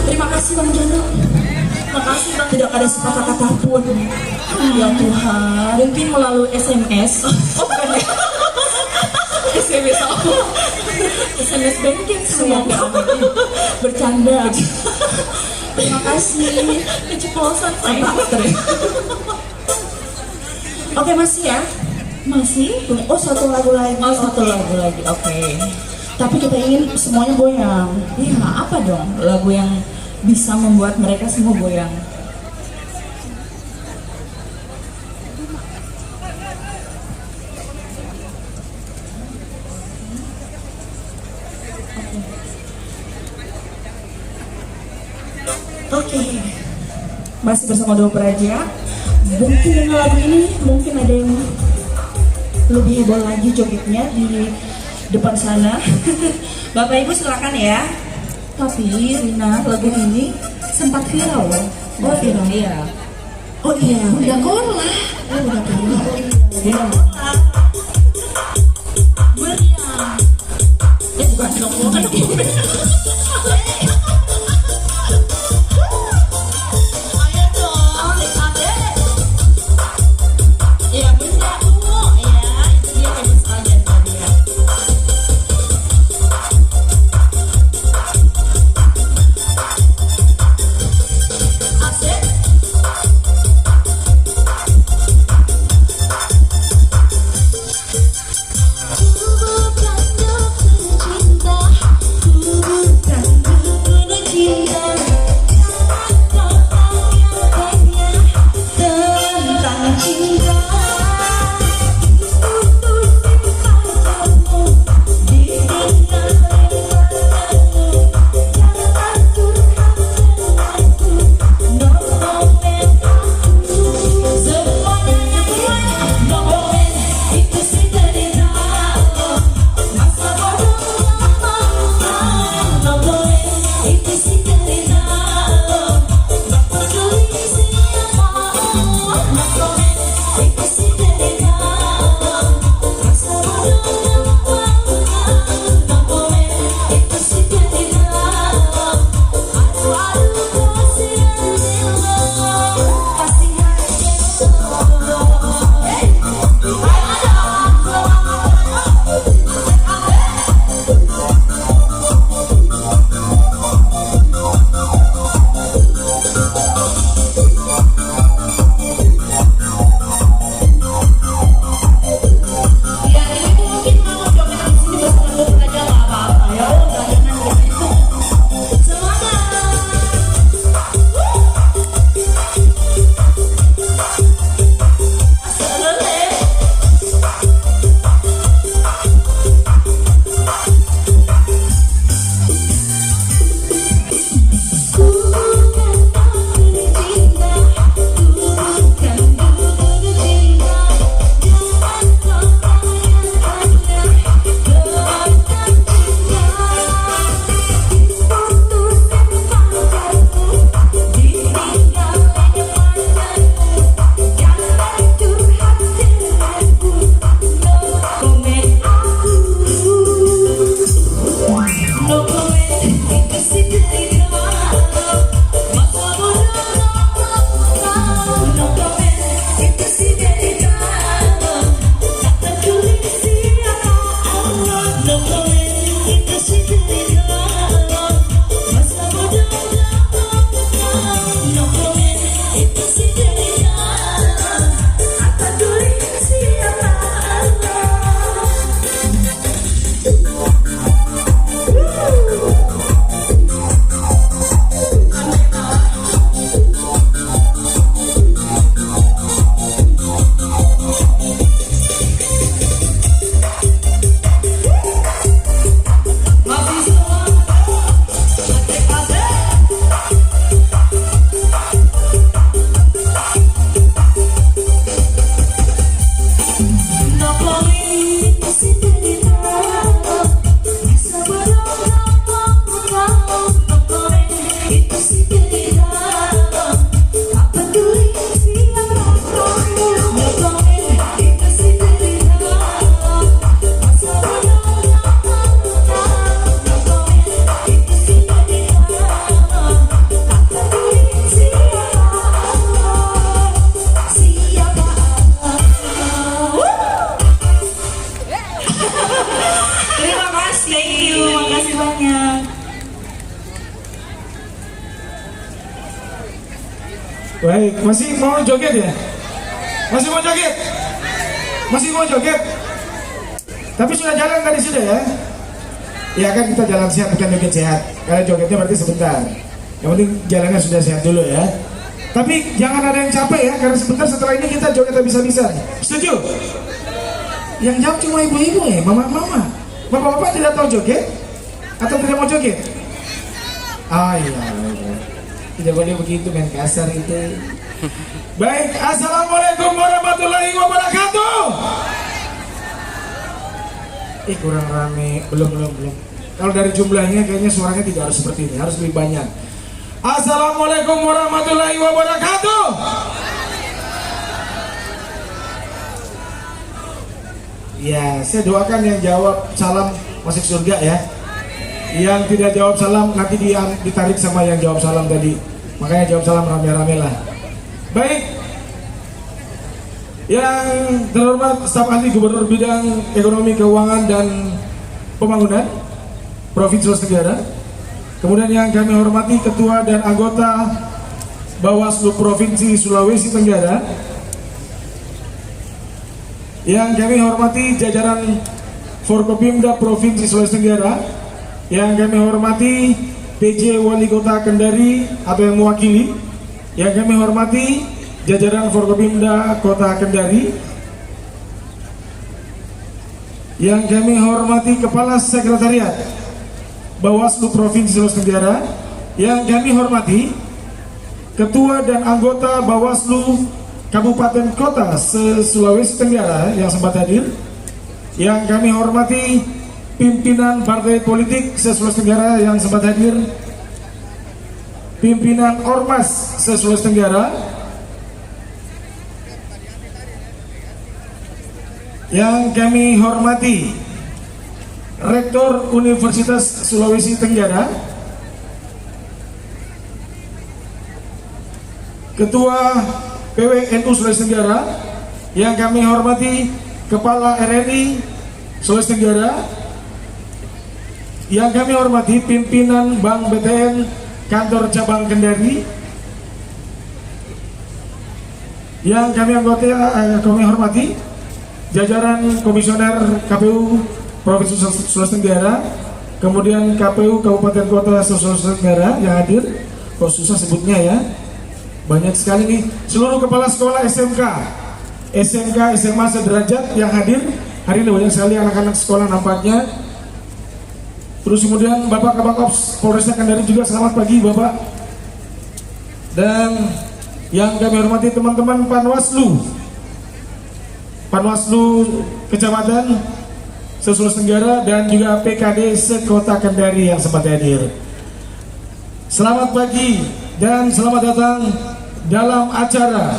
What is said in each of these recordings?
Terima kasih Bang Jono. Makasih Bang, tidak ada sepatah kata pun. Ya Tuhan, mungkin melalui SMS. Oh bukan ya? SMS apa? SMS banking semoga. Bercanda. Terima kasih. Keceplosan saya. Oke masih ya? Masih? Oh satu lagu lagi. Oh satu lagu lagi. Oke. Tapi kita ingin semuanya goyang. Iya, apa dong lagu yang bisa membuat mereka semua goyang? Oke. Masih bersama Dua Praja. Mungkin dengan lagu ini mungkin ada yang lebih heboh lagi jogetnya di depan sana. Bapak Ibu silakan ya. Tapi Rina, lagu ini sempat viral loh. Oh viral ya. Oh iya. Udah kolah. Oh udah kolah. Oh iya. Meriam. Bukan dong. Cinta, ku bukan Terima kasih. Thank you. Makasih banyak. Baik, masih mau joget ya? Masih mau joget? Masih mau joget? Tapi sudah jalan tadi sudah ya? Ya kan kita jalan sehat bukan joget sehat. Karena jogetnya berarti sebentar. Yang penting jalannya sudah sehat dulu ya. Tapi jangan ada yang capek ya, karena sebentar setelah ini kita joget habis-habisan. Setuju? Yang jawab cuma ibu-ibu ya, mama-mama. Bapak-bapak tidak tahu joget? Atau tidak mau joget? Ah iya, tidak boleh begitu, main kasar itu. Baik, assalamualaikum warahmatullahi wabarakatuh. Kurang rame, belum. Kalau dari jumlahnya kayaknya suaranya tidak harus seperti ini, harus lebih banyak. Assalamualaikum warahmatullahi wabarakatuh. Ya, saya doakan yang jawab salam masuk surga ya. Yang tidak jawab salam nanti ditarik sama yang jawab salam tadi. Makanya jawab salam rame-rame lah. Baik. Yang terhormat staf ahli Gubernur Bidang Ekonomi, Keuangan dan Pembangunan Provinsi Sulawesi Tenggara. Kemudian yang kami hormati Ketua dan anggota Bawaslu Provinsi Sulawesi Tenggara. Yang kami hormati jajaran Forkopimda Provinsi Sulawesi Tenggara. Yang kami hormati PJ Wali Kota Kendari atau yang mewakili. Yang kami hormati jajaran Forkopimda Kota Kendari. Yang kami hormati Kepala Sekretariat Bawaslu Provinsi Sulawesi Tenggara. Yang kami hormati Ketua dan anggota Bawaslu Kabupaten Kota se-Sulawesi Tenggara yang sempat hadir. Yang kami hormati pimpinan partai politik se-Sulawesi Tenggara yang sempat hadir. Pimpinan Ormas se-Sulawesi Tenggara. Yang kami hormati Rektor Universitas Sulawesi Tenggara, Ketua PWNU Sulawesi Tenggara, yang kami hormati Kepala RRI Sulawesi Tenggara, yang kami hormati pimpinan Bank BTN Kantor Cabang Kendari, yang kami hormati jajaran Komisioner KPU Provinsi Sulawesi Tenggara, kemudian KPU Kabupaten Kota Sulawesi Tenggara yang hadir. Kok susah sebutnya ya, banyak sekali nih. Seluruh kepala sekolah SMK, SMA sederajat yang hadir hari ini, banyak sekali anak-anak sekolah nampaknya. Terus kemudian Bapak Kabak Ops Polresta Kendari juga, selamat pagi Bapak. Dan yang kami hormati teman-teman Panwaslu Kecamatan Sulawesi Tenggara dan juga PKD se-Kota Kendari yang sempat hadir. Selamat pagi dan selamat datang dalam acara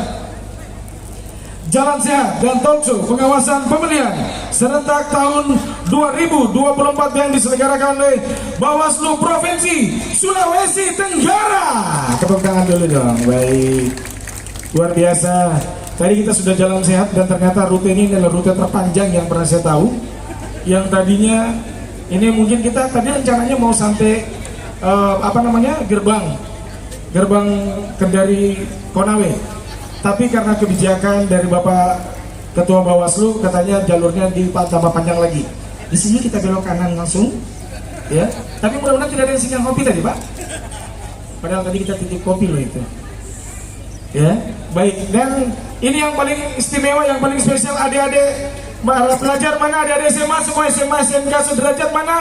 Jalan Sehat dan Talkshow Pengawasan Pemilihan Serentak tahun 2024 yang diselenggarakan oleh Bawaslu Provinsi Sulawesi Tenggara. Tepuk tangan dulu dong. Baik, luar biasa. Tadi kita sudah jalan sehat dan ternyata rute ini adalah rute terpanjang yang pernah saya tahu. Yang tadinya ini mungkin kita tadi rencananya mau sampai gerbang Kendari Konawe, tapi karena kebijakan dari Bapak Ketua Bawaslu katanya jalurnya ditambah panjang lagi. Di sini kita belok kanan langsung, ya. Tapi mudah-mudahan tidak ada yang sinyal kopi tadi, Pak. Padahal tadi kita titip kopi loh itu. Ya, baik. Dan ini yang paling istimewa, yang paling spesial, adik-adik pelajar mana, adik-adik SMA, semua SMA, SMK sederajat mana?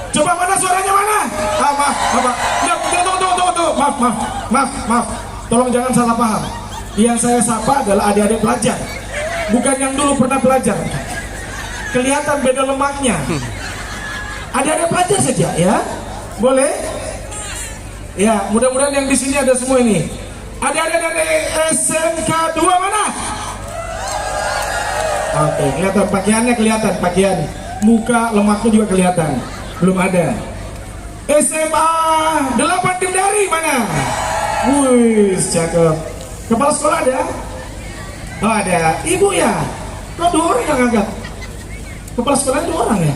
Coba mana suaranya mana? Maaf. Ya, tunggu. Maaf. Tolong jangan salah paham. Yang saya sapa adalah adik-adik pelajar, bukan yang dulu pernah belajar. Kelihatan beda lemaknya. Adik-adik pelajar saja ya. Boleh? Ya, mudah-mudahan yang di sini ada semua ini. Adik-adik dari SMK 2 mana? Oke, kelihatan pakaiannya, pakaian. Muka lemaknya juga kelihatan. Belum ada. SMA 8 Kendari mana? Wih, cakep. Kepala sekolah ada? Oh ada. Ibu ya? Kok 2 orang yang angkat? Kepala sekolah 2 orang ya?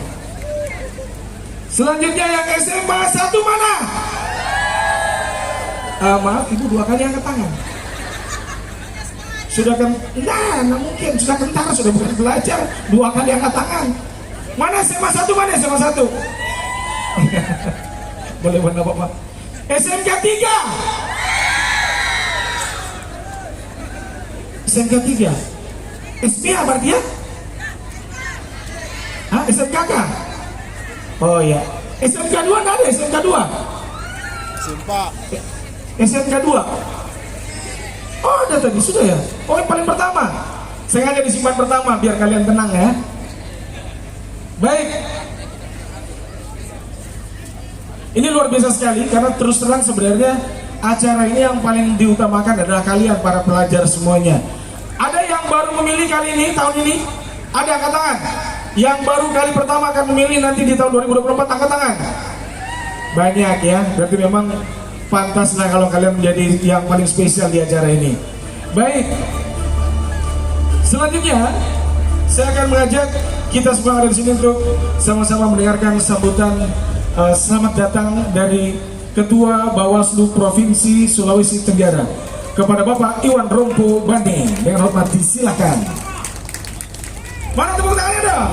Selanjutnya yang SMA 1 mana? Maaf, ibu 2 kali angkat tangan. Sudah kan? Nah mungkin sudah kentara, sudah bukan belajar 2 kali angkat tangan. Mana SMA 1? Mana SMA 1? Boleh mana Bapak? SMK 3. SMK 3. SPA berarti ya? Hah? SMK kah? Oh iya. SMK 2 nggak ada? SMK 2? SMK 2? Oh ada tadi, sudah ya? Oh yang paling pertama. Sengaja disimpan pertama biar kalian tenang ya. Baik. Ini luar biasa sekali karena terus terang sebenarnya acara ini yang paling diutamakan adalah kalian para pelajar semuanya. Ada yang baru memilih kali ini, tahun ini? Ada, angkat tangan. Yang baru kali pertama akan memilih nanti di tahun 2024, angkat tangan. Banyak ya, berarti memang pantas lah kalau kalian menjadi yang paling spesial di acara ini. Baik. Selanjutnya, saya akan mengajak kita semua ada di sini untuk sama-sama mendengarkan sambutan selamat datang dari Ketua Bawaslu Provinsi Sulawesi Tenggara kepada Bapak Iwan Rompo Bande. Dengan hormat disilakan. Mana tepuk tangannya dong?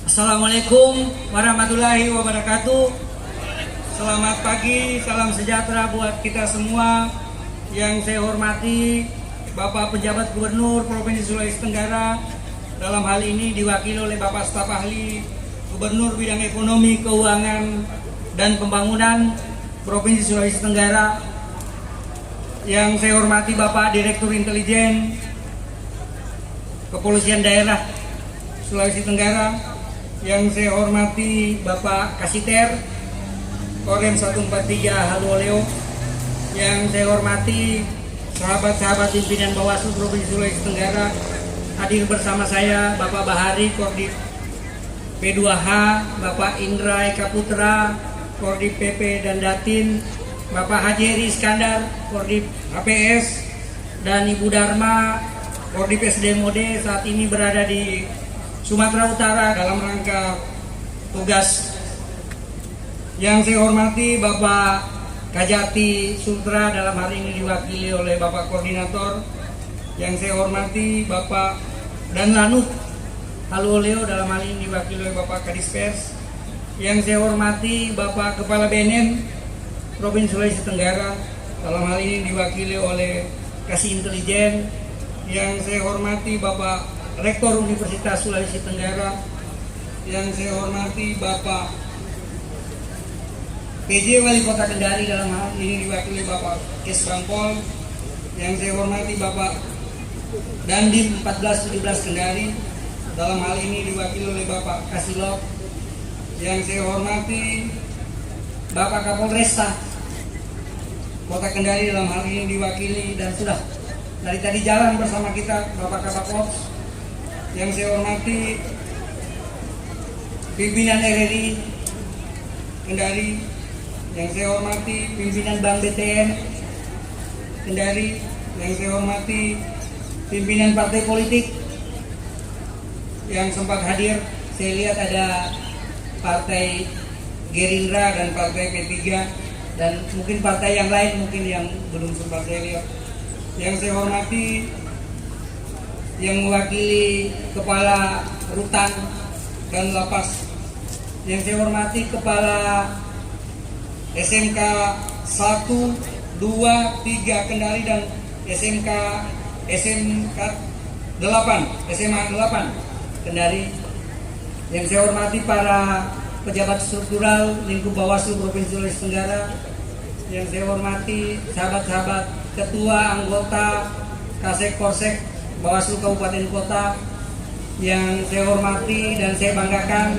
Assalamualaikum warahmatullahi wabarakatuh. Selamat pagi, salam sejahtera buat kita semua. Yang saya hormati Bapak Penjabat Gubernur Provinsi Sulawesi Tenggara, dalam hal ini diwakili oleh Bapak Staf Ahli Gubernur Bidang Ekonomi, Keuangan, dan Pembangunan Provinsi Sulawesi Tenggara. Yang saya hormati Bapak Direktur Intelijen Kepolisian Daerah Sulawesi Tenggara. Yang saya hormati Bapak Kasiter Korem 143 Haluoleo. Yang saya hormati sahabat-sahabat pimpinan Bawaslu Provinsi Sulawesi Tenggara. Hadir bersama saya Bapak Bahari Kordip P2H, Bapak Indra Eka Putra Kordip PP dan Datin, Bapak Haji Eri Iskandar Kordip HPS, dan Ibu Dharma Kordip SDM Mode saat ini berada di Sumatera Utara dalam rangka tugas. Yang saya hormati Bapak Kajati Sultra, dalam hal ini diwakili oleh Bapak Koordinator. Yang saya hormati Bapak Dan Lanut Haluoleo, dalam hal ini diwakili oleh Bapak Kadispers. Yang saya hormati Bapak Kepala BNN Provinsi Sulawesi Tenggara, dalam hal ini diwakili oleh Kasih Intelijen. Yang saya hormati Bapak Rektor Universitas Sulawesi Tenggara. Yang saya hormati Bapak PJ Wali Kota Kendari, dalam hal ini diwakili Bapak Kes Bangpol. Yang saya hormati Bapak Dandim 1417 Kendari, dalam hal ini diwakili oleh Bapak Kasilok. Yang saya hormati Bapak Kapolresta Kota Kendari, dalam hal ini diwakili dan sudah dari tadi jalan bersama kita Bapak Kapops. Yang saya hormati pimpinan RRI Kendari. Yang saya hormati pimpinan Bank BTN Kendari. Yang saya hormati pimpinan partai politik yang sempat hadir. Saya lihat ada Partai Gerindra dan Partai P3 dan mungkin partai yang lain mungkin yang belum sempat saya lihat. Yang saya hormati yang mewakili Kepala Rutan dan Lapas. Yang saya hormati Kepala SMK 1, 2, 3 Kendari dan SMK 8 SMA 8 Kendari. Yang saya hormati para pejabat struktural lingkup Bawaslu Provinsi Sulawesi Tenggara. Yang saya hormati sahabat-sahabat ketua, anggota, Kasek Korsek Bawaslu Kabupaten Kota. Yang saya hormati dan saya banggakan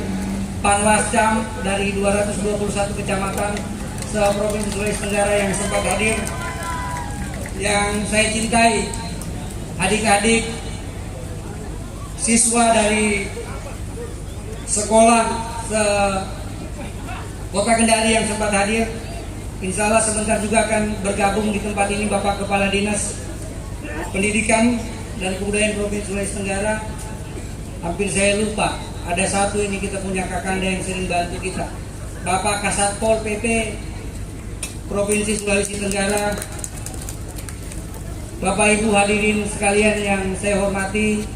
Panwascam dari 221 kecamatan se-Provinsi Sulawesi Tenggara yang sempat hadir. Yang saya cintai adik-adik siswa dari sekolah Kota Kendari yang sempat hadir. Insya Allah sebentar juga akan bergabung di tempat ini Bapak Kepala Dinas Pendidikan dan Kebudayaan Provinsi Sulawesi Tenggara. Hampir saya lupa, ada satu ini kita punya kakanda yang sering bantu kita, Bapak Kasatpol PP Provinsi Sulawesi Tenggara. Bapak Ibu hadirin sekalian yang saya hormati,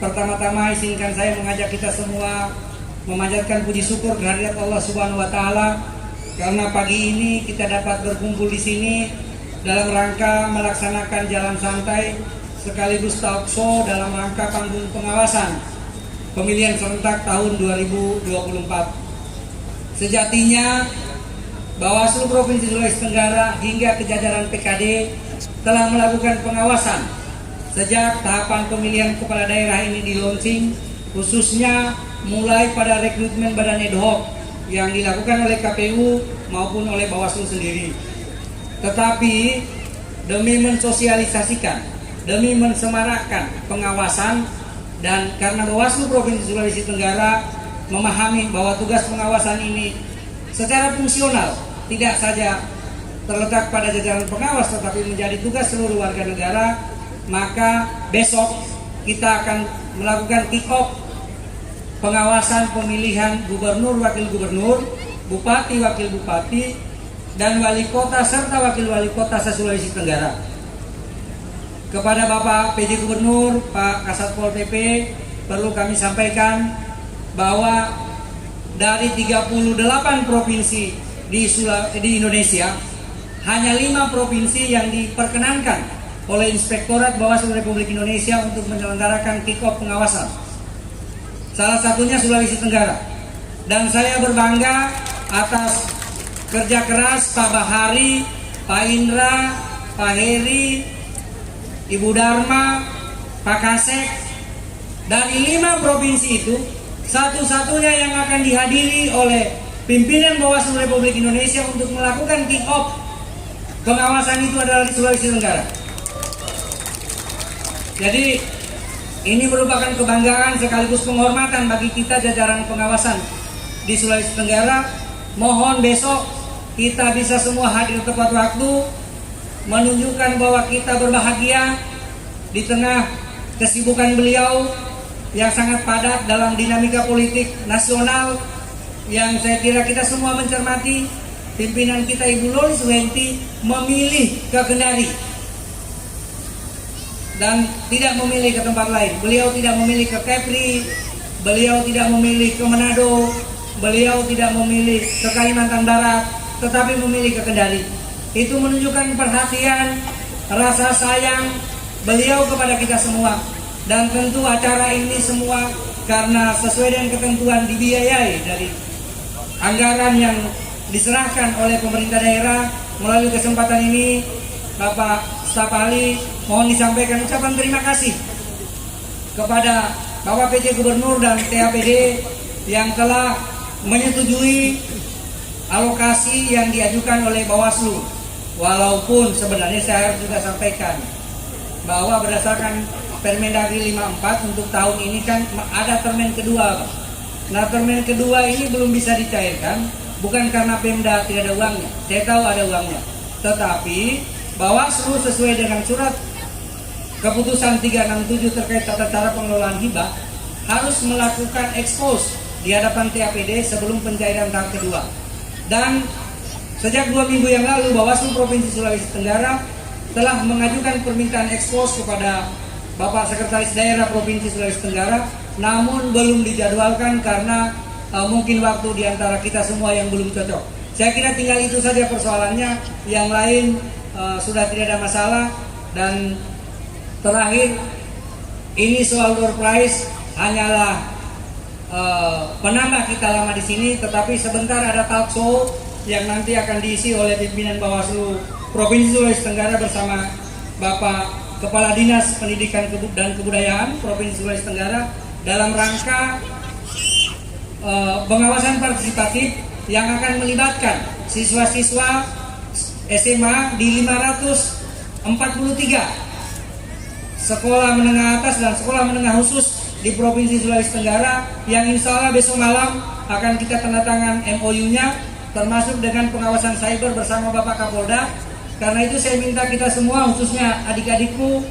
pertama-tama izinkan saya mengajak kita semua memanjatkan puji syukur kehadirat Allah Subhanahu wa taala karena pagi ini kita dapat berkumpul di sini dalam rangka melaksanakan jalan santai sekaligus talk show dalam rangka panggung pengawasan pemilihan serentak tahun 2024. Sejatinya Bawaslu Provinsi Sulawesi Tenggara hingga ke jajaran PKD telah melakukan pengawasan sejak tahapan pemilihan kepala daerah ini di launching, khususnya mulai pada rekrutmen badan ad hoc yang dilakukan oleh KPU maupun oleh Bawaslu sendiri. Tetapi demi mensosialisasikan, demi mensemarakkan pengawasan, dan karena Bawaslu Provinsi Sulawesi Tenggara memahami bahwa tugas pengawasan ini secara fungsional tidak saja terletak pada jajaran pengawas tetapi menjadi tugas seluruh warga negara, maka besok kita akan melakukan kick off pengawasan pemilihan gubernur, wakil gubernur, bupati, wakil bupati, dan wali kota serta wakil wali kota se-Sulawesi Tenggara. Kepada Bapak PJ Gubernur, Pak Kasatpol PP, perlu kami sampaikan bahwa dari 38 provinsi di Indonesia, hanya 5 provinsi yang diperkenankan oleh Inspektorat Bawaslu Republik Indonesia untuk menyelenggarakan kick off pengawasan. Salah satunya Sulawesi Tenggara. Dan saya berbangga atas kerja keras Pak Bahari, Pak Indra, Pak Heri, Ibu Dharma, Pak Kasek. Dari 5 provinsi itu, satu-satunya yang akan dihadiri oleh pimpinan Bawaslu Republik Indonesia untuk melakukan kick off pengawasan itu adalah di Sulawesi Tenggara. Jadi ini merupakan kebanggaan sekaligus penghormatan bagi kita jajaran pengawasan di Sulawesi Tenggara. Mohon besok kita bisa semua hadir tepat waktu, menunjukkan bahwa kita berbahagia di tengah kesibukan beliau yang sangat padat dalam dinamika politik nasional yang saya kira kita semua mencermati. Pimpinan kita Ibu Loli Suhenti memilih ke Kendari dan tidak memilih ke tempat lain. Beliau tidak memilih ke Kepri, beliau tidak memilih ke Manado, beliau tidak memilih ke Kalimantan Barat, tetapi memilih ke Kendari. Itu menunjukkan perhatian, rasa sayang beliau kepada kita semua. Dan tentu acara ini semua karena sesuai dengan ketentuan dibiayai dari anggaran yang diserahkan oleh pemerintah daerah. Melalui kesempatan ini Bapak Staf Ahli mohon disampaikan ucapan terima kasih kepada Bapak PJ Gubernur dan TAPD yang telah menyetujui alokasi yang diajukan oleh Bawaslu. Walaupun sebenarnya saya harus juga sampaikan bahwa berdasarkan Permendagri 54 untuk tahun ini kan ada termen kedua. Nah, termen kedua ini belum bisa dicairkan, bukan karena Pemda tidak ada uangnya. Saya tahu ada uangnya. Tetapi Bawaslu sesuai dengan surat keputusan 367 terkait tata cara pengelolaan hibah harus melakukan expose di hadapan TAPD sebelum pencairan tahap kedua. Dan sejak 2 minggu yang lalu Bawaslu Provinsi Sulawesi Tenggara telah mengajukan permintaan expose kepada Bapak Sekretaris Daerah Provinsi Sulawesi Tenggara, namun belum dijadwalkan karena mungkin waktu di antara kita semua yang belum cocok. Saya kira tinggal itu saja persoalannya, yang lain sudah tidak ada masalah. Dan terakhir, ini soal door prize hanyalah penambah kita lama di sini, tetapi sebentar ada talk show yang nanti akan diisi oleh pimpinan Bawaslu Provinsi Sulawesi Tenggara bersama Bapak Kepala Dinas Pendidikan dan Kebudayaan Provinsi Sulawesi Tenggara dalam rangka pengawasan partisipatif yang akan melibatkan siswa-siswa SMA di 543 sekolah menengah atas dan sekolah menengah khusus di Provinsi Sulawesi Tenggara yang insya Allah besok malam akan kita tanda tangan MOU-nya, termasuk dengan pengawasan cyber bersama Bapak Kapolda. Karena itu saya minta kita semua, khususnya adik-adikku,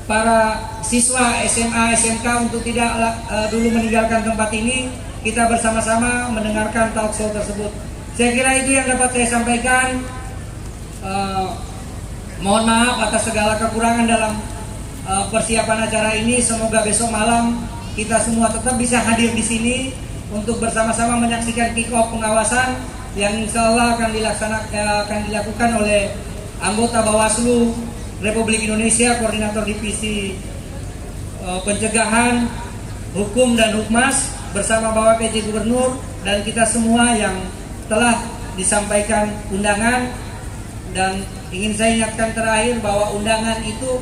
para siswa SMA, SMK untuk tidak dulu meninggalkan tempat ini. Kita bersama-sama mendengarkan talk show tersebut. Saya kira itu yang dapat saya sampaikan. Mohon maaf atas segala kekurangan dalam persiapan acara ini. Semoga besok malam kita semua tetap bisa hadir di sini untuk bersama-sama menyaksikan kick-off pengawasan yang insya Allah akan dilakukan oleh anggota Bawaslu Republik Indonesia, Koordinator Divisi Pencegahan, Hukum dan Hukmas bersama Bapak PJ Gubernur dan kita semua yang telah disampaikan undangan. Dan ingin saya ingatkan terakhir bahwa undangan itu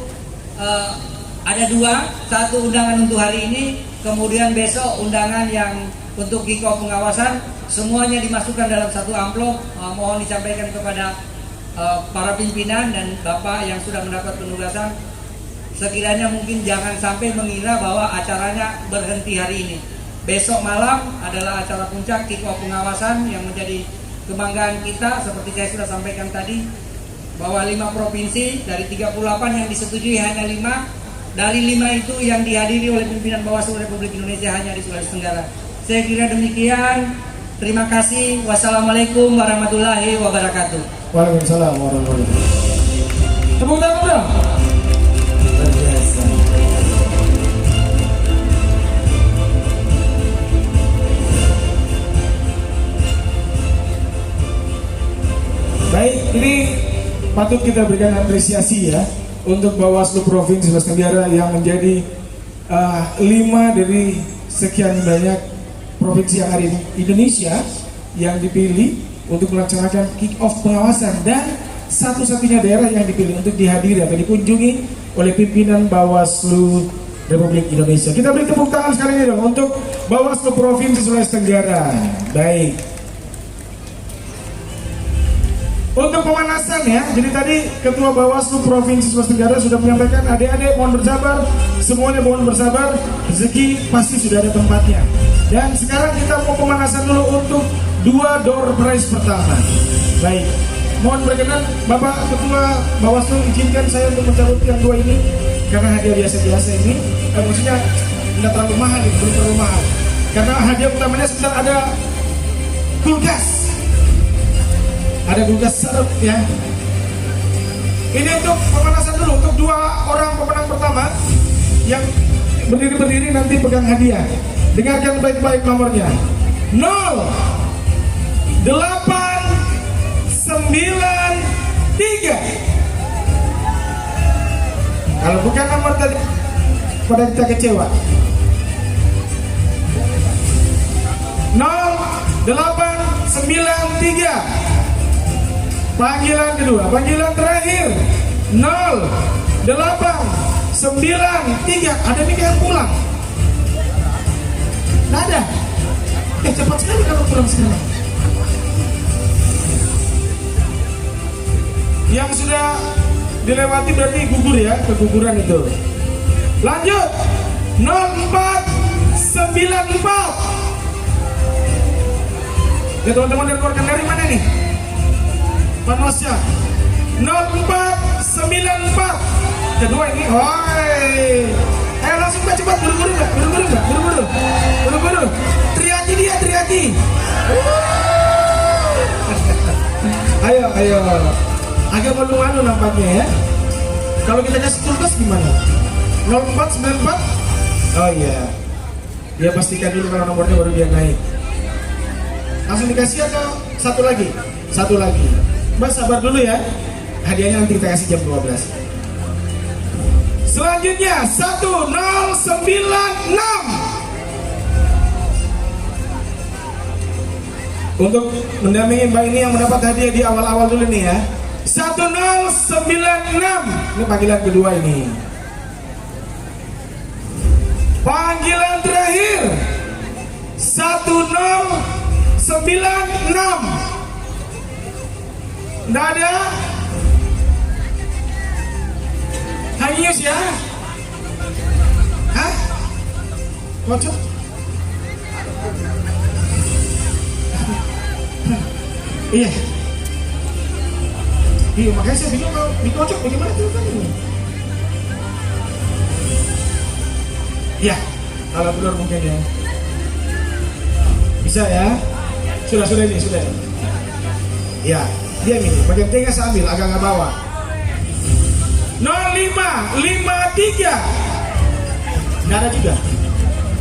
ada dua, satu undangan untuk hari ini, kemudian besok undangan yang untuk kick-off pengawasan, semuanya dimasukkan dalam satu amplop. Mohon disampaikan kepada para pimpinan dan Bapak yang sudah mendapat penugasan, sekiranya mungkin jangan sampai mengira bahwa acaranya berhenti hari ini. Besok malam adalah acara puncak kick-off pengawasan yang menjadi kebanggaan kita. Seperti saya sudah sampaikan tadi, bahwa 5 provinsi dari 38 yang disetujui hanya 5. Dari 5 itu yang dihadiri oleh pimpinan Bawaslu Republik Indonesia hanya di Sulawesi Tenggara. Saya kira demikian. Terima kasih. Wassalamualaikum warahmatullahi wabarakatuh. Waalaikumsalam warahmatullahi wabarakatuh. Tepuk tangan dong. Luar biasa. Baik, ini patut kita berikan apresiasi ya untuk Bawaslu Provinsi Sulawesi Tenggara yang menjadi 5 dari sekian banyak provinsi yang ada di Indonesia yang dipilih untuk melaksanakan kick-off pengawasan dan satu-satunya daerah yang dipilih untuk dihadiri atau dikunjungi oleh pimpinan Bawaslu Republik Indonesia. Kita beri tepuk tangan sekali ini dong untuk Bawaslu Provinsi Sulawesi Tenggara. Baik. Untuk pemanasan ya, jadi tadi Ketua Bawaslu Provinsi Sulawesi Tenggara sudah menyampaikan, adik-adik mohon bersabar, semuanya mohon bersabar, rezeki pasti sudah ada tempatnya. Dan sekarang kita mau pemanasan dulu untuk 2 door prize pertama. Baik, mohon berkenan Bapak Ketua Bawaslu izinkan saya untuk mencabut yang 2 ini karena hadiah biasa-biasa ini, maksudnya tidak terlalu mahal, belum terlalu mahal. Karena hadiah utamanya sebentar ada kulkas. Ada kulkas serep ya. Ini untuk pemanasan dulu untuk 2 orang pemenang pertama yang berdiri nanti pegang hadiah. Dengarkan baik-baik nomornya. 0 8 9 3. Kalau bukan nomor tadi pada kita kecewa. 0 8 9 3. Panggilan kedua, panggilan terakhir 0 8 9 3. Ada nih yang pulang? Nggak ada. Cepat sekali kalau pulang sekarang. Yang sudah dilewati berarti gugur ya, keguguran itu. Lanjut 04 94. Ya teman-teman direkorkan dari mana nih? Panosnya 0494. Kedua ini, oi. Ayo langsung cepat, buru-buru. Teriaki dia, teriaki. Ayo. Agak malu-malu nampaknya ya. Kalau kita kasih kulkas gimana? 0494. Oh iya. Dia pastikan dulu kalau nomornya baru dia naik. Langsung dikasih atau satu lagi? Satu lagi. Mbak sabar dulu ya. Hadiahnya nanti kita kasih jam 12. Selanjutnya 1096. Untuk mendampingi Mbak ini yang mendapat hadiah di awal-awal dulu nih ya. 1096. Ini panggilan kedua ini. Panggilan terakhir 1096. Nggak ada. Hanyus ya? Hah? Kocok. Iya. Iya, makanya saya bingung kalau dikocok bagaimana tuh kan ini. Iya, kalau telur mungkin ya. Bisa ya? Sudah ini, sudah. Ya, dia gini, bagian tengah saya ambil, agak bawah. 0553. Nggak ada juga.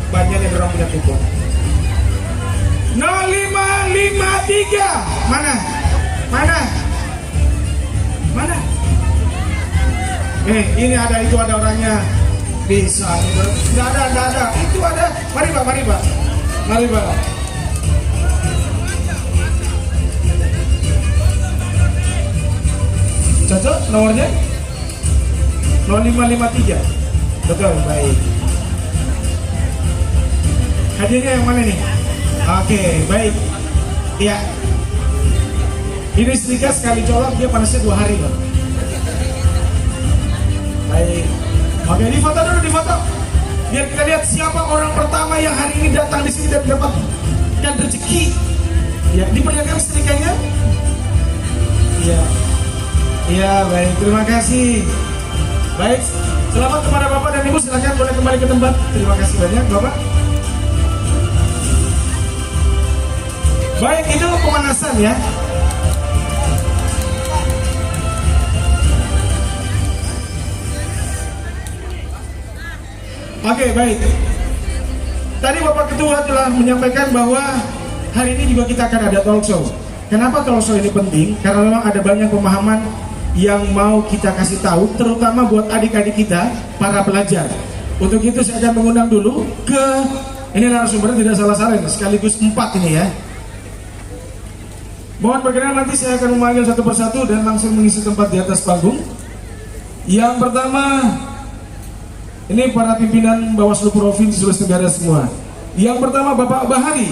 Banyak yang orang punya kupon. 0553. Mana? Ini ada, itu ada orangnya. Bisa. Nggak ada. Itu ada. Mari Pak. Cocok nomornya? 0553. Betul, baik. Hadiahnya yang mana nih? Oke, baik. Iya. Ini setrika sekali colok dia panasnya 2 hari, Bang. Baik. Oke, difoto dulu, difoto. Biar kita lihat siapa orang pertama yang hari ini datang di sini dan mendapatkan rezeki. Ya, diperlihatkan setrikanya. Iya. Iya, baik. Terima kasih. Baik. Selamat kepada Bapak dan Ibu. Silakan boleh kembali ke tempat. Terima kasih banyak, Bapak. Baik, itu pemanasan ya. Oke, baik. Tadi Bapak Ketua telah menyampaikan bahwa hari ini juga kita akan ada talk show. Kenapa talk show ini penting? Karena memang ada banyak pemahaman yang mau kita kasih tahu, terutama buat adik-adik kita, para pelajar. Untuk itu saya akan mengundang dulu ke, ini narasumbernya tidak salah-salah, sekaligus 4 ini ya. Mohon berkenan, nanti saya akan memanggil satu persatu dan langsung mengisi tempat di atas panggung. Yang pertama, ini para pimpinan Bawaslu Provinsi Sulawesi Tenggara semua. Yang pertama Bapak Bahari,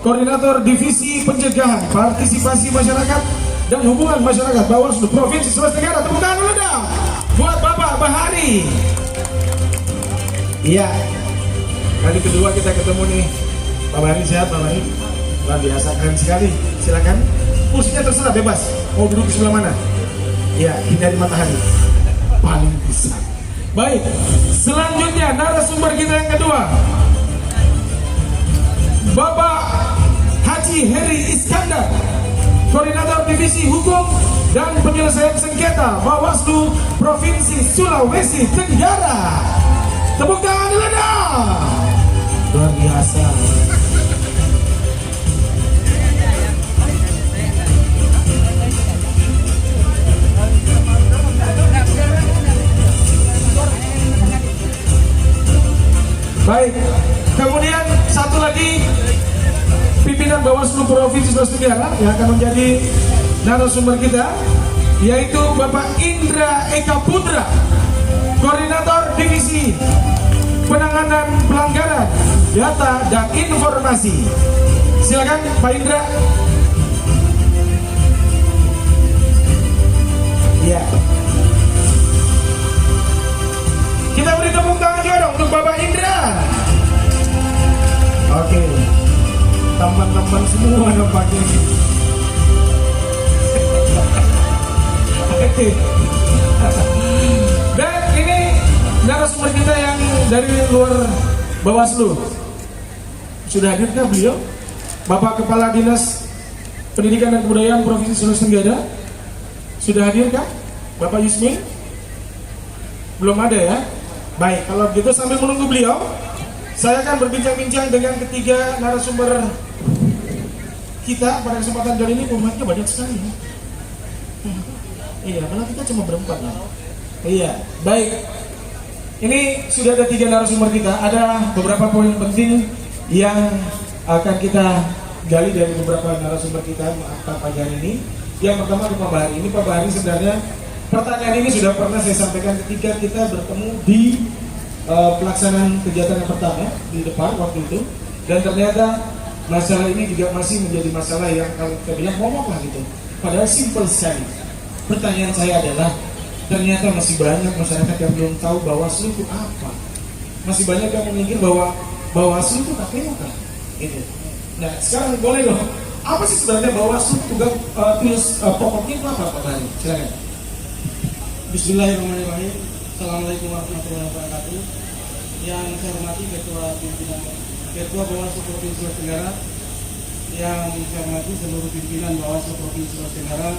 Koordinator Divisi Pencegahan Partisipasi Masyarakat dan Hubungan Masyarakat Bawaslu Provinsi Sulawesi Tenggara. Tepuk tangan dulu dong buat Bapak Bahari. Iya. Kali kedua kita ketemu nih. Pak Bahari sehat, Pak Bahari? Luar biasa, keren sekali. Silakan. Kursinya terserah, bebas. Mau duduk di sebelah mana? Iya, hindari matahari. Paling bisa. Baik, selanjutnya narasumber kita yang kedua, Bapak Haji Heri Iskandar, Koordinator Divisi Hukum dan Penyelesaian Sengketa Bawaslu Provinsi Sulawesi Tenggara. Tepuk tangan dulu dong. Luar biasa. Baik, kemudian satu lagi pimpinan Bawaslu Provinsi Sulawesi Tenggara yang akan menjadi narasumber kita, yaitu Bapak Indra Eka Putra, Koordinator Divisi Penanganan Pelanggaran Data dan Informasi. Silakan Pak Indra. Ya. Kita beri tepuk tangan juga dong untuk Bapak Indra. Oke, teman-teman semua nampaknya. Oke. Dan ini narasumber kita yang dari luar Bawaslu. Sudah hadirkah beliau? Bapak Kepala Dinas Pendidikan dan Kebudayaan Provinsi Sulawesi Tenggara. Sudah hadirkah Bapak Yusmin? Belum ada ya? Baik, kalau begitu sambil menunggu beliau, saya akan berbincang-bincang dengan ketiga narasumber kita pada kesempatan kali ini. Umatnya banyak sekali. Iya, karena kita cuma berempat lah. Iya, baik. Ini sudah ada 3 narasumber kita. Ada beberapa poin penting yang akan kita gali dari beberapa narasumber kita pagi hari ini. Yang pertama Pak Bahari. Ini Pak Bahari sebenarnya pertanyaan ini sudah pernah saya sampaikan ketika kita bertemu di pelaksanaan kegiatan yang pertama di depan waktu itu, dan ternyata masalah ini juga masih menjadi masalah yang kalau kita bilang momok lah gitu. Padahal simple sekali. Pertanyaan saya adalah ternyata masih banyak masyarakat yang belum tahu Bawaslu itu apa. Masih banyak yang memikir bahwa Bawaslu itu KPU kan? Gitu. Nah sekarang boleh dong. Apa sih sebenarnya Bawaslu tugas pokoknya itu apa Pak Bari? Silakan. Bismillahirrahmanirrahim. Assalamualaikum warahmatullahi wabarakatuh. Yang saya hormati Ketua Bawaslu Provinsi Sulawesi Tenggara, yang saya hormati seluruh pimpinan Bawaslu Provinsi Sulawesi Tenggara,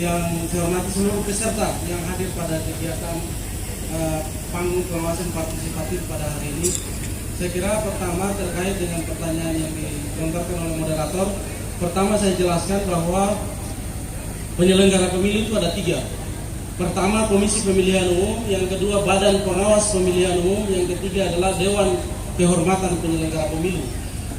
yang saya hormati seluruh peserta yang hadir pada kegiatan panggung pengawasan partisipatif pada hari ini. Saya kira pertama terkait dengan pertanyaan yang dilontarkan oleh moderator, pertama saya jelaskan bahwa penyelenggara pemilu itu ada 3. Pertama Komisi Pemilihan Umum, yang kedua Badan Pengawas Pemilihan Umum, yang ketiga adalah Dewan Kehormatan Penyelenggara Pemilu.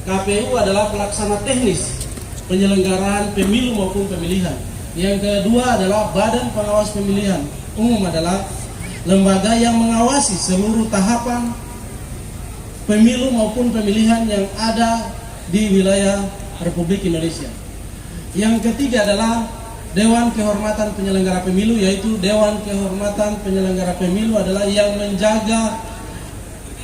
KPU adalah pelaksana teknis penyelenggaraan pemilu maupun pemilihan. Yang kedua adalah Badan Pengawas Pemilihan Umum, adalah lembaga yang mengawasi seluruh tahapan pemilu maupun pemilihan yang ada di wilayah Republik Indonesia. Yang ketiga adalah Dewan Kehormatan Penyelenggara Pemilu, yaitu Dewan Kehormatan Penyelenggara Pemilu adalah yang menjaga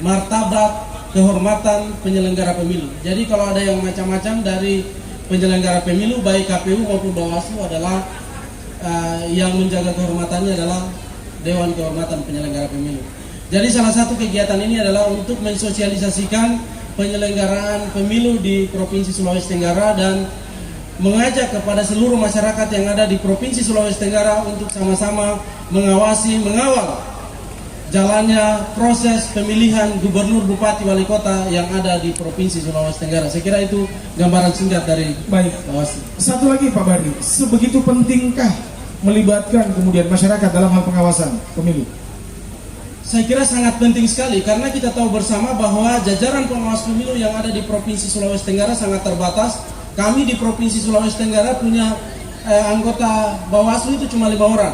martabat kehormatan penyelenggara pemilu. Jadi kalau ada yang macam-macam dari penyelenggara pemilu, baik KPU maupun Bawaslu, adalah yang menjaga kehormatannya adalah Dewan Kehormatan Penyelenggara Pemilu. Jadi salah satu kegiatan ini adalah untuk mensosialisasikan penyelenggaraan pemilu di Provinsi Sulawesi Tenggara dan mengajak kepada seluruh masyarakat yang ada di Provinsi Sulawesi Tenggara untuk sama-sama mengawal jalannya proses pemilihan gubernur, bupati, wali kota yang ada di Provinsi Sulawesi Tenggara. Saya kira itu gambaran singkat dari Bawaslu. Satu lagi Pak Bari, sebegitu pentingkah melibatkan kemudian masyarakat dalam hal pengawasan pemilu? Saya kira sangat penting sekali, karena kita tahu bersama bahwa jajaran pengawas pemilu yang ada di Provinsi Sulawesi Tenggara sangat terbatas. Kami di Provinsi Sulawesi Tenggara punya anggota Bawaslu itu cuma 5 orang.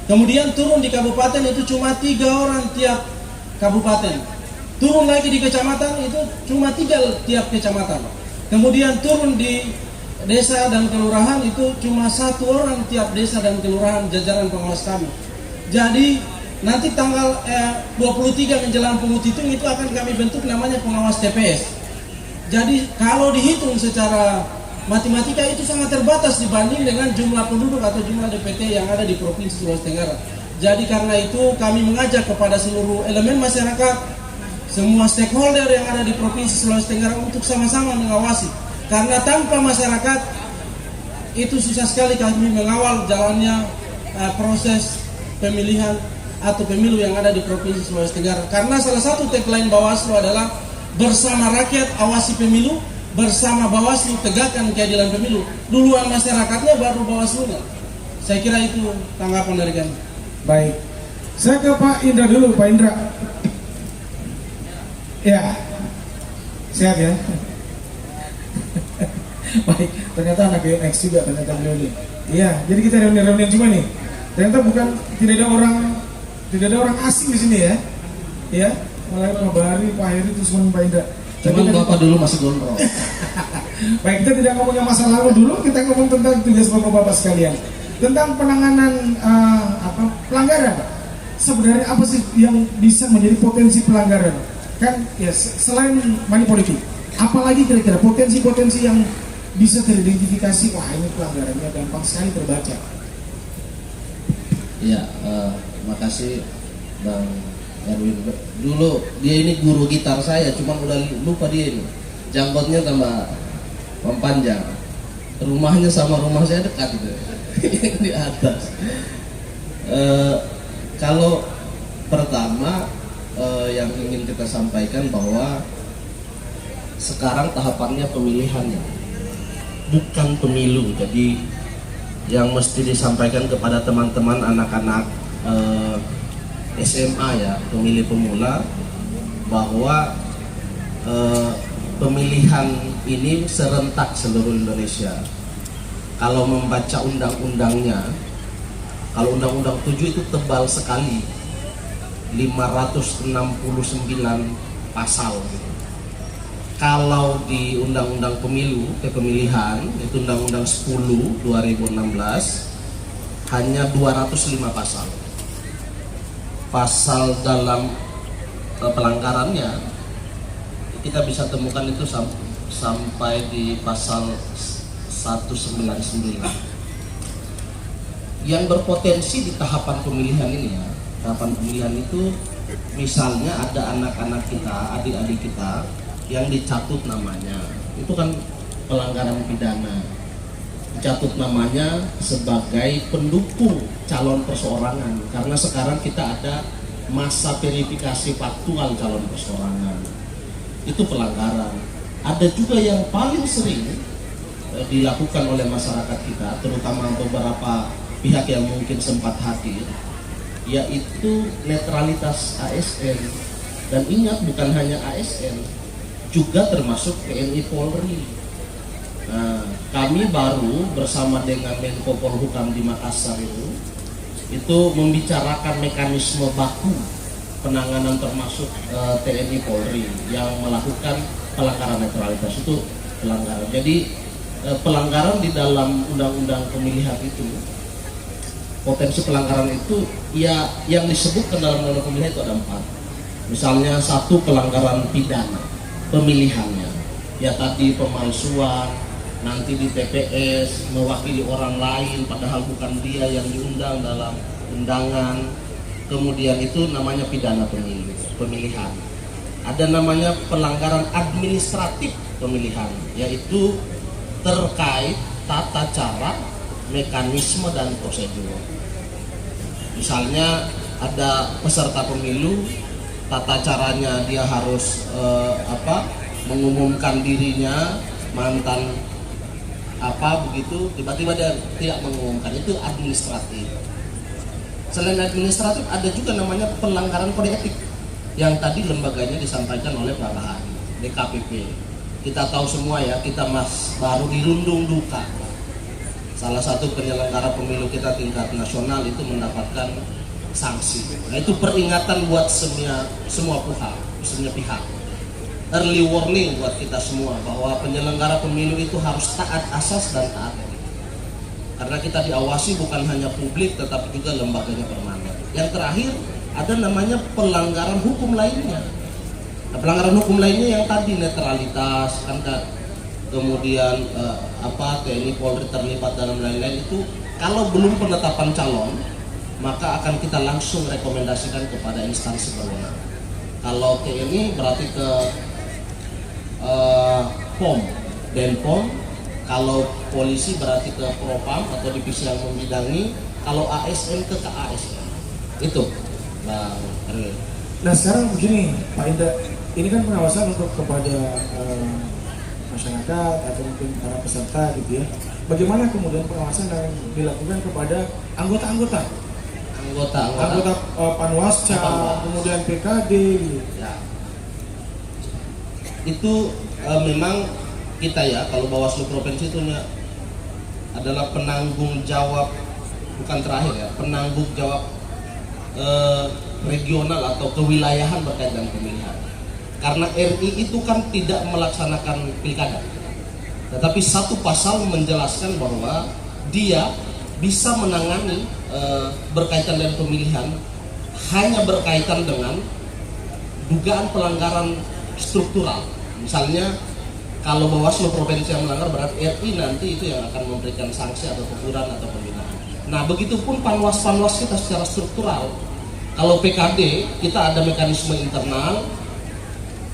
Kemudian turun di kabupaten itu cuma 3 orang tiap kabupaten. Turun lagi di kecamatan itu cuma 3 tiap kecamatan. Kemudian turun di desa dan kelurahan itu cuma 1 orang tiap desa dan kelurahan jajaran pengawas kami. Jadi nanti tanggal 23 menjelang penghitung itu akan kami bentuk namanya pengawas TPS. Jadi kalau dihitung secara matematika itu sangat terbatas dibanding dengan jumlah penduduk atau jumlah DPT yang ada di Provinsi Sulawesi Tenggara. Jadi karena itu kami mengajak kepada seluruh elemen masyarakat, semua stakeholder yang ada di Provinsi Sulawesi Tenggara untuk sama-sama mengawasi. Karena tanpa masyarakat itu susah sekali kami mengawal jalannya proses pemilihan atau pemilu yang ada di Provinsi Sulawesi Tenggara. Karena salah satu tagline Bawaslu adalah bersama rakyat awasi pemilu, bersama Bawaslu tegakkan keadilan pemilu. Duluan masyarakatnya baru Bawaslunya. Saya kira itu tanggapan dari kami. Baik, saya ke Pak Indra dulu. Pak Indra, ya, sehat ya. Baik, ternyata anak BNX juga ternyata beliau ini. Iya, jadi kita reuni cuma nih. Ternyata tidak ada orang asing di sini ya. Ya, mulai Pak Bari, Pak Heri, terus Pak Indra. Cuman Bapak dulu masih gondrong. Baik, kita tidak ngomongin masa lalu dulu, kita ngomong tentang tugas Bapak-bapak sekalian. Tentang penanganan pelanggaran. Sebenarnya apa sih yang bisa menjadi potensi pelanggaran? Kan ya selain money politik, apalagi kira-kira potensi-potensi yang bisa teridentifikasi, wah ini pelanggarannya gampang sekali terbaca. Iya, makasih Bang Erwin. Dulu dia ini guru gitar saya, cuma udah lupa dia ini. Janggotnya tambah panjang. Rumahnya sama rumah saya dekat gitu. Di atas. Kalau pertama yang ingin kita sampaikan bahwa sekarang tahapannya pemilihannya, bukan pemilu. Jadi yang mesti disampaikan kepada teman-teman anak-anak SMA ya, pemilih pemula, bahwa pemilihan ini serentak seluruh Indonesia. Kalau membaca undang-undangnya, kalau undang-undang 7 itu tebal sekali, 569 pasal. Kalau di undang-undang pemilu, kepemilihan, itu undang-undang 10 2016, hanya 205 pasal. Pasal dalam pelanggarannya kita bisa temukan itu sampai di pasal 199 yang berpotensi di tahapan pemilihan ini ya. Tahapan pemilihan itu misalnya ada anak-anak kita, adik-adik kita yang dicatut namanya, itu kan pelanggaran pidana. Dicatut namanya sebagai pendukung calon perseorangan, karena sekarang kita ada masa verifikasi faktual calon perseorangan. Itu pelanggaran. Ada juga yang paling sering dilakukan oleh masyarakat kita, terutama beberapa pihak yang mungkin sempat hadir, yaitu netralitas ASN. Dan ingat, bukan hanya ASN, juga termasuk TNI Polri. Nah, kami baru bersama dengan Menko Polhukam di Makassar itu membicarakan mekanisme baku penanganan termasuk TNI Polri yang melakukan pelanggaran netralitas. Itu pelanggaran. Jadi pelanggaran di dalam undang-undang pemilihan itu, potensi pelanggaran itu ya yang disebutkan dalam undang-undang pemilihan itu ada 4. Misalnya 1, pelanggaran pidana pemilihannya, ya tadi pemalsuan, nanti di TPS mewakili orang lain padahal bukan dia yang diundang dalam undangan. Kemudian itu namanya pidana pemilihan. Ada namanya pelanggaran administratif pemilihan, yaitu terkait tata cara, mekanisme dan prosedur. Misalnya ada peserta pemilu, tata caranya dia harus mengumumkan dirinya mantan begitu, tiba-tiba dia tidak mengumumkan, itu administratif. Selain administratif ada juga namanya pelanggaran kode etik yang tadi lembaganya disampaikan oleh Pak Rahadi, DKPP. Kita tahu semua ya, kita baru dirundung duka. Salah satu penyelenggara pemilu kita tingkat nasional itu mendapatkan sanksi. Nah, itu peringatan buat semua pihak. Early warning buat kita semua bahwa penyelenggara pemilu itu harus taat asas dan taat etik. Karena kita diawasi bukan hanya publik tetapi juga lembaganya permanen. Yang terakhir ada namanya pelanggaran hukum lainnya. Nah, pelanggaran hukum lainnya yang tadi netralitas, kemudian TNI Polri terlibat dalam lain-lain, itu kalau belum penetapan calon maka akan kita langsung rekomendasikan kepada instansi berwenang. Kalau TNI berarti ke POM, Denpom. Kalau polisi berarti ke Propam atau divisi yang membidangi. Kalau ASN ke ASN. Itu Bang Erwin. Nah sekarang begini Pak Indra, ini kan pengawasan untuk kepada masyarakat atau mungkin para peserta gitu ya. Bagaimana kemudian pengawasan yang dilakukan kepada anggota Panwasca, kemudian PKD gitu. Ya. Itu memang kita ya, kalau Bawaslu Provinsi itu adalah penanggung jawab, bukan terakhir ya, penanggung jawab regional atau kewilayahan berkaitan dengan pemilihan. Karena RI itu kan tidak melaksanakan pilkada, tetapi satu pasal menjelaskan bahwa dia bisa menangani berkaitan dengan pemilihan hanya berkaitan dengan dugaan pelanggaran struktural. Misalnya kalau Bawaslu Provinsi yang melanggar, berarti RI nanti itu yang akan memberikan sanksi atau teguran atau pembinaan. Nah, begitupun panwas kita secara struktural. Kalau PKD kita ada mekanisme internal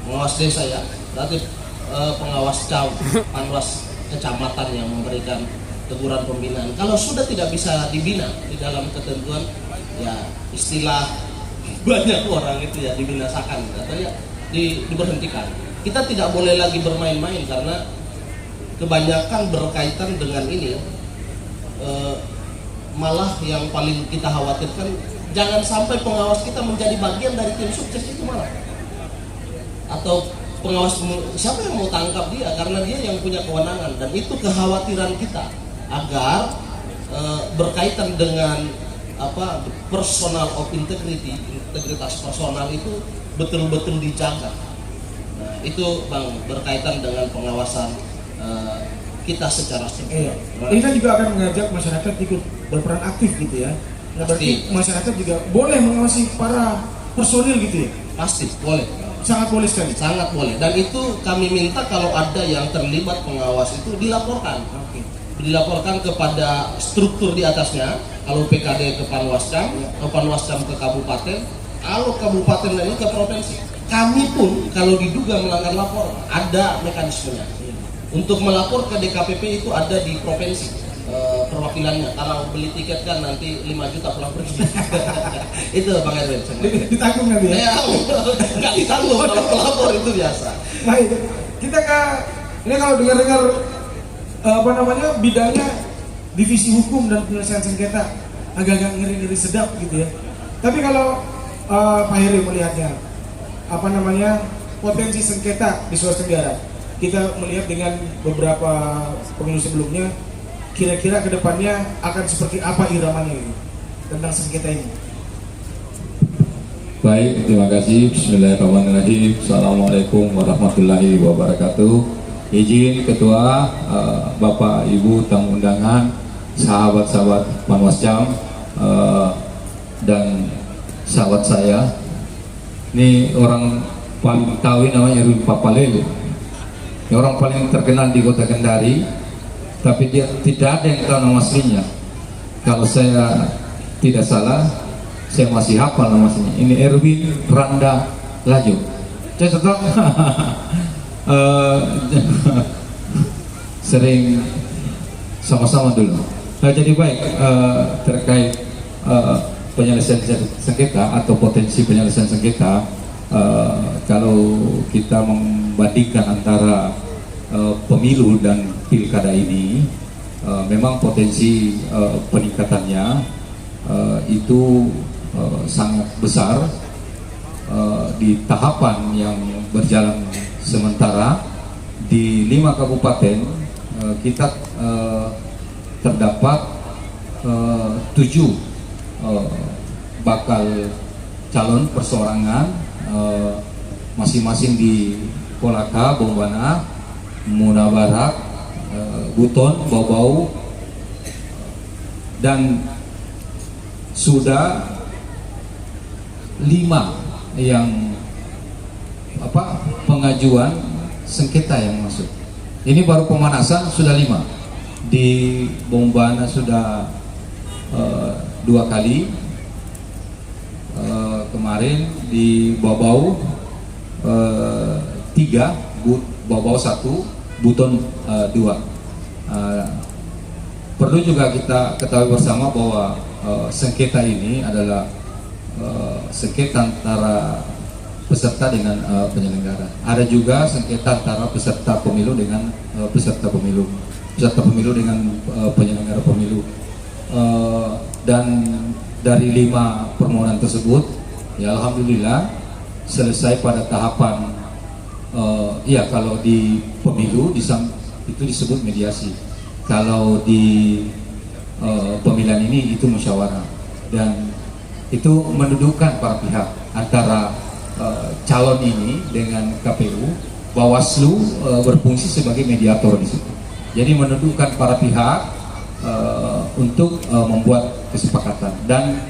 pengawas desa ya, berarti pengawas panwas kecamatan yang memberikan teguran pembinaan. Kalau sudah tidak bisa dibina di dalam ketentuan, ya istilah banyak orang itu ya dibinasakan atau ya diberhentikan. Kita tidak boleh lagi bermain-main karena kebanyakan berkaitan dengan ini. Malah yang paling kita khawatirkan jangan sampai pengawas kita menjadi bagian dari tim sukses itu malah. Atau pengawas siapa yang mau tangkap dia karena dia yang punya kewenangan, dan itu kekhawatiran kita agar berkaitan dengan personal of integrity, integritas personal itu betul-betul dijaga. Nah, itu Bang berkaitan dengan pengawasan kita secara struktural. Ini kan juga akan mengajak masyarakat ikut berperan aktif gitu ya. Nah, berarti masyarakat juga boleh mengawasi para personil gitu ya. Pasti boleh. sangat boleh sekali. Sangat boleh. Dan itu kami minta kalau ada yang terlibat pengawas itu dilaporkan. Oke. Dilaporkan kepada struktur di atasnya. Kalau PKD ke Panwascam, Panwascam ke kabupaten, kalau kabupaten ini ke provinsi. Kami pun kalau diduga melanggar lapor ada mekanismenya. Untuk melapor ke DKPP itu ada di provinsi. Perwakilannya, kalau beli tiket kan nanti 5 juta pulang pergi. Itu Bang Erwin. Ditanggung nanti ya. Ya, nggak ditanggung kalau pelapor itu biasa. Baik, kita ini kalau dengar-dengar bidangnya divisi hukum dan penyelesaian sengketa agak-agak ngeri-ngeri sedap gitu ya. Tapi kalau Pak Heri melihatnya potensi sengketa di Sulawesi Tenggara, kita melihat dengan beberapa pemilu sebelumnya, kira-kira kedepannya akan seperti apa iramanya ini tentang sengketa ini? Baik, terima kasih. Bismillahirrahmanirrahim. Assalamualaikum warahmatullahi wabarakatuh. Izin Ketua, Bapak, Ibu, tamu undangan, sahabat-sahabat Panwascam, dan sahabat saya. Ini orang paling tahu namanya Erwin Papalele. Ini orang paling terkenal di Kota Kendari, tapi dia tidak ada yang tahu nama aslinya. Kalau saya tidak salah, saya masih hafal nama aslinya. Ini Erwin Randa Lajo. Saya tetap sering sama-sama dulu. Jadi baik, terkait penyelesaian sengketa atau potensi penyelesaian sengketa, kalau kita membandingkan antara pemilu dan pilkada ini, memang potensi peningkatannya itu sangat besar. Di tahapan yang berjalan sementara di 5 kabupaten kita terdapat 7 bakal calon perseorangan, masing-masing di Kolaka, Bombana, Muna Barat, Buton, Bau-Bau, dan sudah 5 yang pengajuan sengketa yang masuk. Ini baru pemanasan sudah 5. Di Bombana sudah 2 kali, kemarin di Bau-Bau 3, Bau-Bau 1, Buton 2. Perlu juga kita ketahui bersama bahwa sengketa ini adalah sengketa antara peserta dengan penyelenggara. Ada juga sengketa antara peserta pemilu dengan peserta pemilu dengan penyelenggara pemilu. Dan dari 5 permohonan tersebut, ya alhamdulillah selesai pada tahapan kalau di pemilu itu disebut mediasi. Kalau di pemilihan ini itu musyawarah, dan itu mendudukkan para pihak antara calon ini dengan KPU. Bawaslu berfungsi sebagai mediator di situ. Jadi mendudukkan para pihak untuk membuat kesepakatan. Dan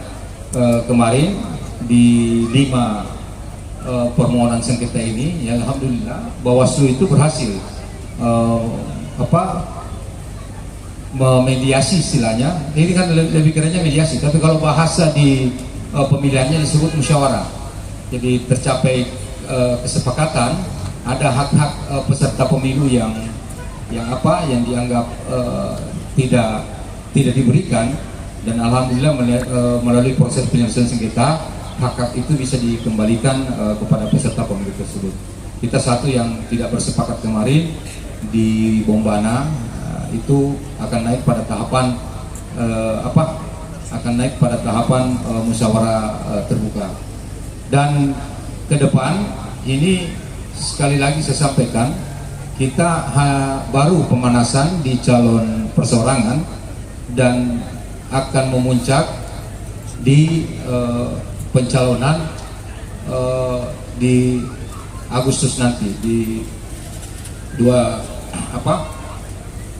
kemarin di 5 permohonan sengketa ini, ya alhamdulillah Bawaslu itu berhasil memediasi istilahnya. Ini kan lebih kerennya mediasi, tapi kalau bahasa di pemilihannya disebut musyawarah. Jadi tercapai kesepakatan, ada hak-hak peserta pemilu yang dianggap tidak diberikan, dan alhamdulillah melalui proses penyelesaian sengketa, hak-hak itu bisa dikembalikan kepada peserta pemilu tersebut. Kita satu yang tidak bersepakat kemarin di Bombana, itu akan naik pada tahapan musyawarah terbuka. Dan ke depan ini sekali lagi saya sampaikan, kita baru pemanasan di calon perseorangan dan akan memuncak di pencalonan di Agustus nanti, di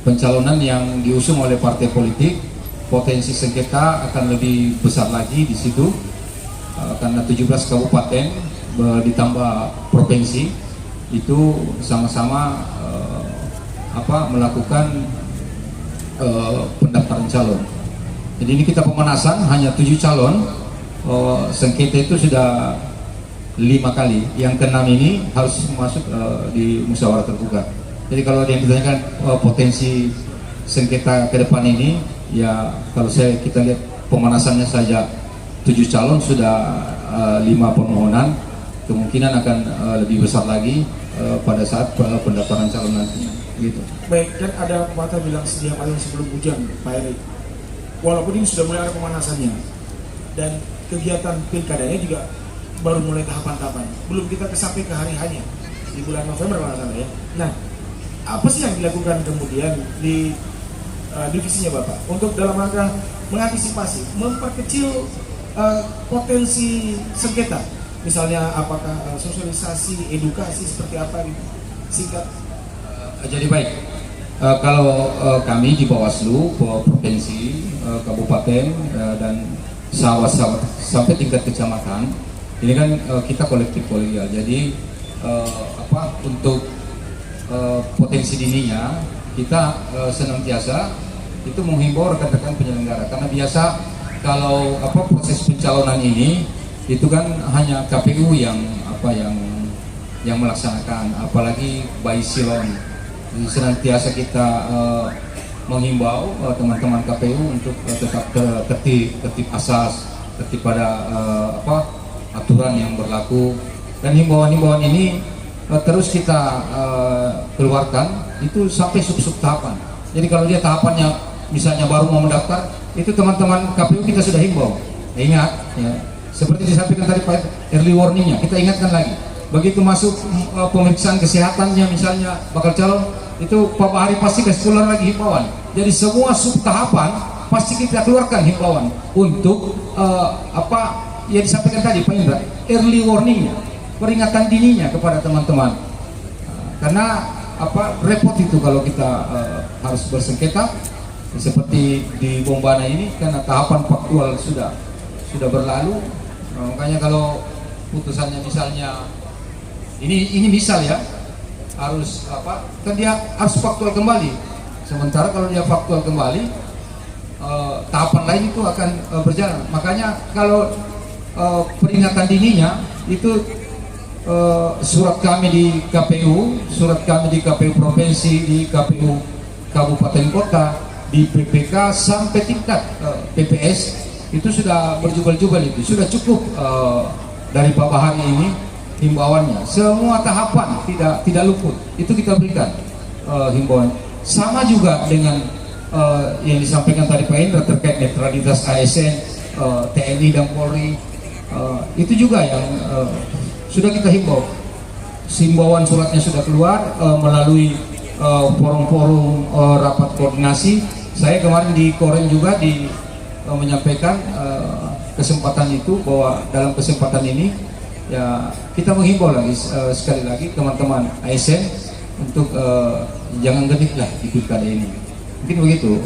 pencalonan yang diusung oleh partai politik. Potensi sengketa akan lebih besar lagi di situ, karena 17 kabupaten ditambah provinsi itu sama-sama melakukan pendaftaran calon. Jadi ini kita pemanasan hanya 7 calon, sengketa itu sudah 5 kali, yang ke-6 ini harus masuk di musyawarah terbuka. Jadi kalau ada yang ditanyakan potensi sengketa ke depan ini, ya kalau kita lihat pemanasannya saja 7 calon sudah 5 permohonan, kemungkinan akan lebih besar lagi pada saat pendaftaran calon nanti. Gitu. Baik, dan ada pepatah bilang sedia payung sebelum hujan, Pak Erik. Walaupun ini sudah mulai ada pemanasannya dan kegiatan pilkadanya juga baru mulai tahapan-tahapan. Belum kita sampai ke hari hanya di bulan November kalau salah ya. Nah, apa sih yang dilakukan kemudian di divisinya Bapak untuk dalam rangka mengantisipasi, memperkecil potensi sengketa? Misalnya apakah sosialisasi, edukasi seperti apa gitu? Singkat. Jadi baik, kalau kami di Bawaslu, provinsi, kabupaten dan sahabat-sahabat sampai tingkat kecamatan, ini kan kita kolektif kolegial. Jadi untuk potensi dininya kita senantiasa itu menghimbau rekan-rekan penyelenggara, karena biasa kalau proses pencalonan ini itu kan hanya KPU yang melaksanakan, apalagi by silon. Jadi senantiasa kita menghimbau teman-teman KPU untuk tetap tertib asas, tertib pada aturan yang berlaku, dan himbauan-himbauan ini terus kita keluarkan itu sampai sub-sub tahapan. Jadi kalau dia tahapannya misalnya baru mau mendaftar, itu teman-teman KPU kita sudah himbau. Ingat ya, seperti disampaikan tadi Pak, early warningnya kita ingatkan lagi. Begitu masuk pemeriksaan kesehatannya misalnya bakal calon, itu Pak Bahari pasti kasih keluar lagi himbauan. Jadi semua sub tahapan pasti kita keluarkan himbauan untuk yang disampaikan tadi Pak Indra, early warningnya, peringatan dininya kepada teman-teman. Karena repot itu kalau kita harus bersengketa seperti di Bombana ini, karena tahapan faktual sudah berlalu. Makanya kalau putusannya misalnya ini misal ya, harus kan dia harus faktual kembali. Sementara kalau dia faktual kembali, tahapan lain itu akan berjalan. Makanya kalau peringatan dininya itu surat kami di KPU, surat kami di KPU provinsi, di KPU kabupaten kota, di PPK sampai tingkat PPS itu sudah berjubel-jubel, itu sudah cukup dari Pak Bahari ini himbauannya. Semua tahapan tidak luput, itu kita berikan himbauan. Sama juga dengan yang disampaikan tadi Pak Indra terkait netralitas ASN, TNI dan Polri, itu juga yang sudah kita himbau. Himbauan suratnya sudah keluar melalui forum-forum rapat koordinasi. Saya kemarin di Korem juga menyampaikan kesempatan itu, bahwa dalam kesempatan ini ya kita menghimbau lagi sekali lagi teman-teman ASN untuk jangan genit lah di pilkada ini. Mungkin begitu.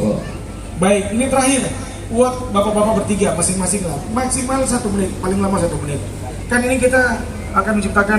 Baik, ini terakhir buat bapak-bapak bertiga masing-masing lah, maksimal 1 menit, paling lama 1 menit. Kan ini kita akan menciptakan